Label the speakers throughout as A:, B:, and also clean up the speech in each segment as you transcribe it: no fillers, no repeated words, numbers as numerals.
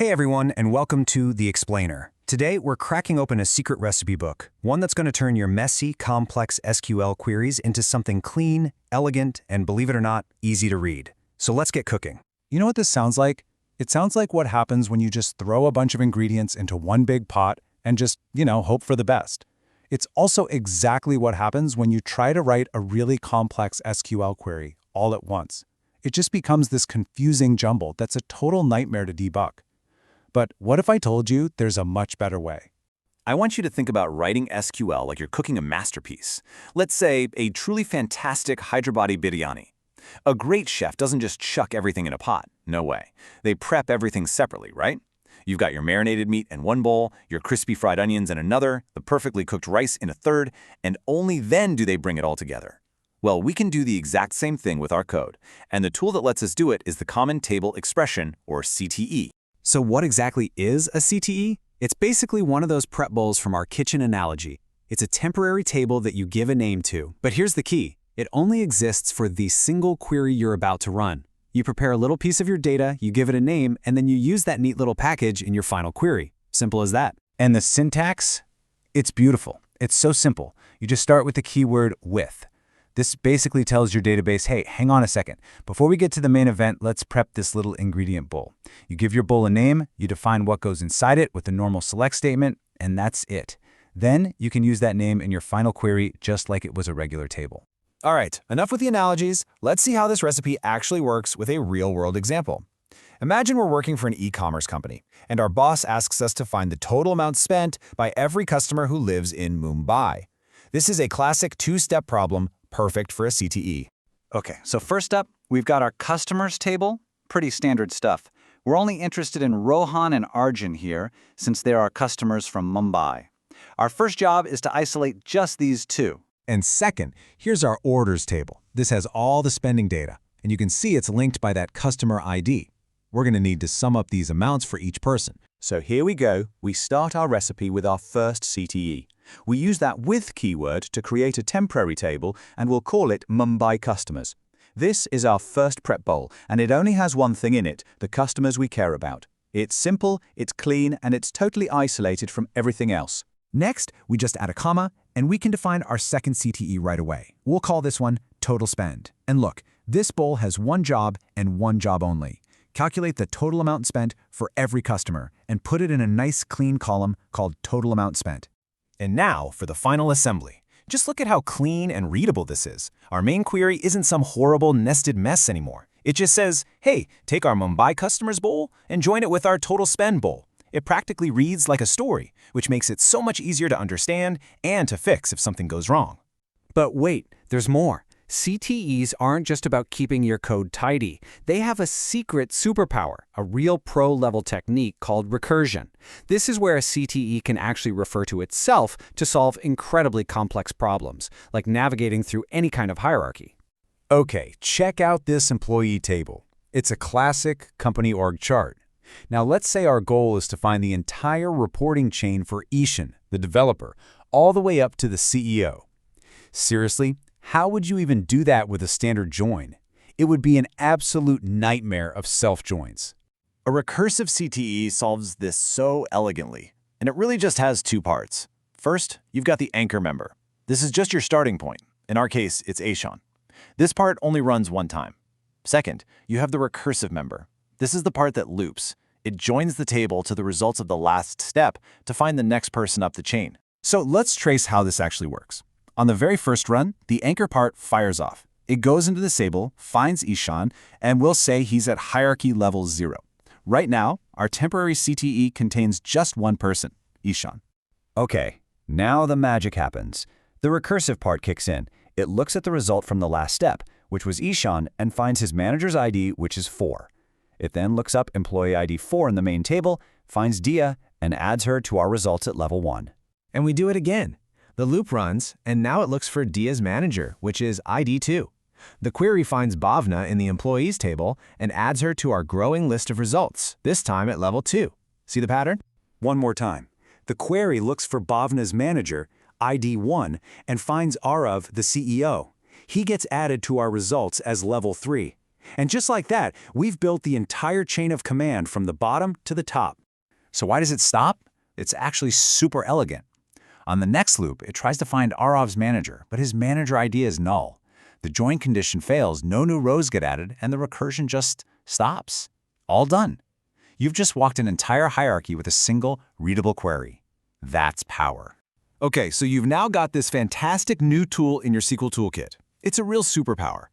A: Hey everyone, and welcome to The Explainer. Today, we're cracking open a secret recipe book, one that's going to turn your messy, complex SQL queries into something clean, elegant, and believe it or not, easy to read. So let's get cooking.
B: You know what this sounds like? It sounds like what happens when you just throw a bunch of ingredients into one big pot and just, hope for the best. It's also exactly what happens when you try to write a really complex SQL query all at once. It just becomes this confusing jumble that's a total nightmare to debug. But what if I told you there's a much better way?
C: I want you to think about writing SQL like you're cooking a masterpiece. Let's say a truly fantastic Hyderabadi biryani. A great chef doesn't just chuck everything in a pot. No way. They prep everything separately, right? You've got your marinated meat in one bowl, your crispy fried onions in another, the perfectly cooked rice in a third, and only then do they bring it all together. Well, we can do the exact same thing with our code, and the tool that lets us do it is the Common Table Expression, or CTE.
A: So what exactly is a CTE? It's basically one of those prep bowls from our kitchen analogy. It's a temporary table that you give a name to. But here's the key. It only exists for the single query you're about to run. You prepare a little piece of your data, you give it a name, and then you use that neat little package in your final query. Simple as that.
B: And the syntax? It's beautiful. It's so simple. You just start with the keyword with. This basically tells your database, hey, hang on a second. Before we get to the main event, let's prep this little ingredient bowl. You give your bowl a name, you define what goes inside it with the normal select statement, and that's it. Then you can use that name in your final query just like it was a regular table.
D: All right, enough with the analogies. Let's see how this recipe actually works with a real-world example. Imagine we're working for an e-commerce company, and our boss asks us to find the total amount spent by every customer who lives in Mumbai. This is a classic two-step problem, perfect for a CTE.
E: Okay, so first up, we've got our customers table. Pretty standard stuff. We're only interested in Rohan and Arjun here, since they're our customers from Mumbai. Our first job is to isolate just these two.
B: And second, here's our orders table. This has all the spending data, and you can see it's linked by that customer ID. We're going to need to sum up these amounts for each person.
C: So here we go. We start our recipe with our first CTE. We use that with keyword to create a temporary table, and we'll call it Mumbai customers. This is our first prep bowl, and it only has one thing in it, the customers we care about. It's simple, it's clean, and it's totally isolated from everything else.
D: Next, we just add a comma, and we can define our second CTE right away. We'll call this one total spend. And look, this bowl has one job and one job only. Calculate the total amount spent for every customer and put it in a nice clean column called total amount spent. And now for the final assembly. Just look at how clean and readable this is. Our main query isn't some horrible nested mess anymore. It just says, hey, take our Mumbai customers bowl and join it with our total spend bowl. It practically reads like a story, which makes it so much easier to understand and to fix if something goes wrong.
A: But wait, there's more. CTEs aren't just about keeping your code tidy. They have a secret superpower, a real pro-level technique called recursion. This is where a CTE can actually refer to itself to solve incredibly complex problems, like navigating through any kind of hierarchy.
B: Okay, check out this employee table. It's a classic company org chart. Now let's say our goal is to find the entire reporting chain for Ishan, the developer, all the way up to the CEO. Seriously? How would you even do that with a standard join? It would be an absolute nightmare of self-joins.
C: A recursive CTE solves this so elegantly, and it really just has two parts. First, you've got the anchor member. This is just your starting point. In our case, it's Ishan. This part only runs one time. Second, you have the recursive member. This is the part that loops. It joins the table to the results of the last step to find the next person up the chain.
D: So let's trace how this actually works. On the very first run, the anchor part fires off. It goes into the table, finds Ishan, and we'll say he's at hierarchy level 0. Right now, our temporary CTE contains just one person, Ishan.
F: Okay, now the magic happens. The recursive part kicks in. It looks at the result from the last step, which was Ishan, and finds his manager's ID, which is 4. It then looks up employee ID 4 in the main table, finds Dia, and adds her to our results at level 1.
D: And we do it again. The loop runs, and now it looks for Dia's manager, which is ID 2. The query finds Bhavna in the employees table and adds her to our growing list of results, this time at level 2. See the pattern?
B: One more time. The query looks for Bhavna's manager, ID 1, and finds Arav, the CEO. He gets added to our results as level 3. And just like that, we've built the entire chain of command from the bottom to the top.
F: So why does it stop? It's actually super elegant. On the next loop, it tries to find Arav's manager, but his manager ID is null. The join condition fails, no new rows get added, and the recursion just stops. All done. You've just walked an entire hierarchy with a single readable query. That's power.
A: Okay, so you've now got this fantastic new tool in your SQL toolkit. It's a real superpower.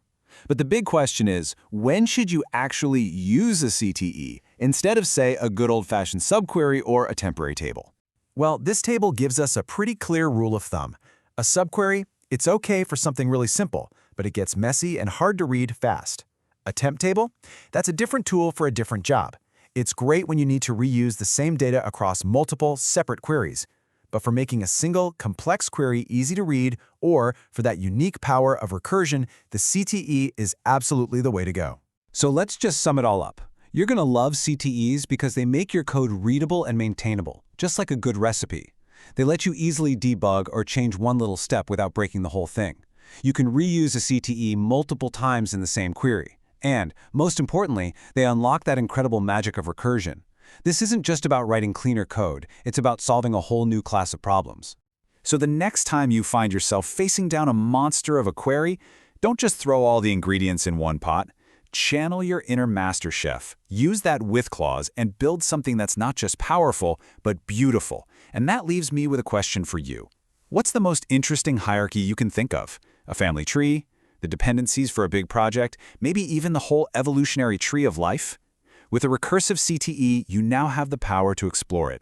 A: But the big question is, when should you actually use a CTE instead of, say, a good old-fashioned subquery or a temporary table?
D: Well, this table gives us a pretty clear rule of thumb. A subquery, it's okay for something really simple, but it gets messy and hard to read fast. A temp table, that's a different tool for a different job. It's great when you need to reuse the same data across multiple, separate queries. But for making a single, complex query easy to read, or for that unique power of recursion, the CTE is absolutely the way to go.
A: So let's just sum it all up. You're going to love CTEs because they make your code readable and maintainable, just like a good recipe. They let you easily debug or change one little step without breaking the whole thing. You can reuse a CTE multiple times in the same query. And, most importantly, they unlock that incredible magic of recursion. This isn't just about writing cleaner code, it's about solving a whole new class of problems.
C: So the next time you find yourself facing down a monster of a query, don't just throw all the ingredients in one pot. Channel your inner master chef. Use that with clause and build something that's not just powerful, but beautiful. And that leaves me with a question for you. What's the most interesting hierarchy you can think of? A family tree? The dependencies for a big project? Maybe even the whole evolutionary tree of life? With a recursive CTE, you now have the power to explore it.